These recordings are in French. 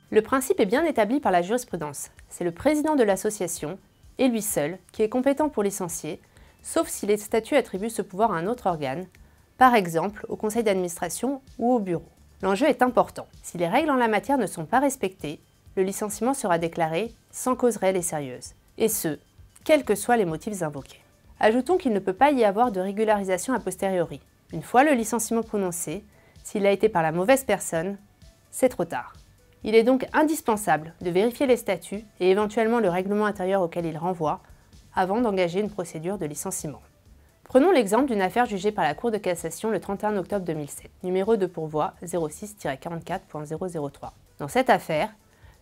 Le principe est bien établi par la jurisprudence. C'est le président de l'association, et lui seul, qui est compétent pour licencier, sauf si les statuts attribuent ce pouvoir à un autre organe, par exemple au conseil d'administration ou au bureau. L'enjeu est important. Si les règles en la matière ne sont pas respectées, le licenciement sera déclaré sans cause réelle et sérieuse, et ce, quels que soient les motifs invoqués. Ajoutons qu'il ne peut pas y avoir de régularisation a posteriori. Une fois le licenciement prononcé, s'il a été par la mauvaise personne, c'est trop tard. Il est donc indispensable de vérifier les statuts et éventuellement le règlement intérieur auquel ils renvoient avant d'engager une procédure de licenciement. Prenons l'exemple d'une affaire jugée par la Cour de cassation le 31 octobre 2007, numéro de pourvoi 06-44.003. Dans cette affaire,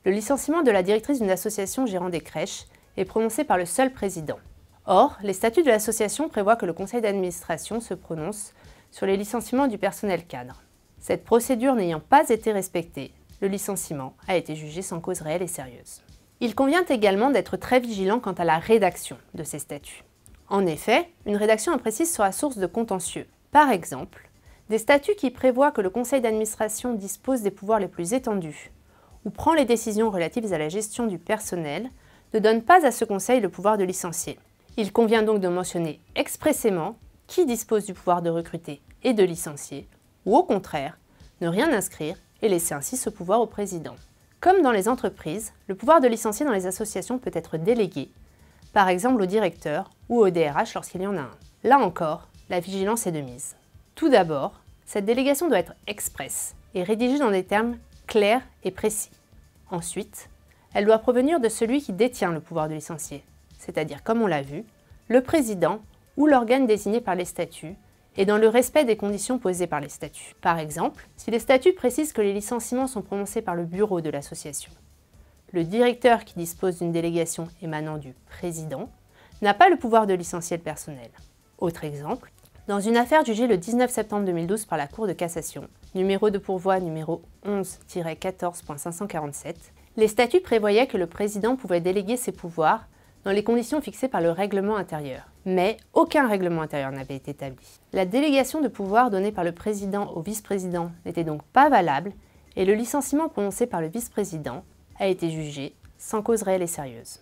le licenciement de la directrice d'une association gérant des crèches est prononcé par le seul président. Or, les statuts de l'association prévoient que le conseil d'administration se prononce sur les licenciements du personnel cadre. Cette procédure n'ayant pas été respectée, le licenciement a été jugé sans cause réelle et sérieuse. Il convient également d'être très vigilant quant à la rédaction de ces statuts. En effet, une rédaction imprécise sera source de contentieux. Par exemple, des statuts qui prévoient que le conseil d'administration dispose des pouvoirs les plus étendus ou prend les décisions relatives à la gestion du personnel ne donnent pas à ce conseil le pouvoir de licencier. Il convient donc de mentionner expressément qui dispose du pouvoir de recruter et de licencier, ou au contraire, ne rien inscrire et laisser ainsi ce pouvoir au président. Comme dans les entreprises, le pouvoir de licencier dans les associations peut être délégué, par exemple au directeur ou au DRH lorsqu'il y en a un. Là encore, la vigilance est de mise. Tout d'abord, cette délégation doit être expresse et rédigée dans des termes clairs et précis. Ensuite, elle doit provenir de celui qui détient le pouvoir de licencier, c'est-à-dire, comme on l'a vu, le président ou l'organe désigné par les statuts, et dans le respect des conditions posées par les statuts. Par exemple, si les statuts précisent que les licenciements sont prononcés par le bureau de l'association, le directeur qui dispose d'une délégation émanant du président n'a pas le pouvoir de licencier le personnel. Autre exemple, dans une affaire jugée le 19 septembre 2012 par la Cour de cassation, numéro de pourvoi numéro 11-14.547, les statuts prévoyaient que le président pouvait déléguer ses pouvoirs dans les conditions fixées par le règlement intérieur. Mais aucun règlement intérieur n'avait été établi. La délégation de pouvoir donnée par le président au vice-président n'était donc pas valable et le licenciement prononcé par le vice-président a été jugé sans cause réelle et sérieuse.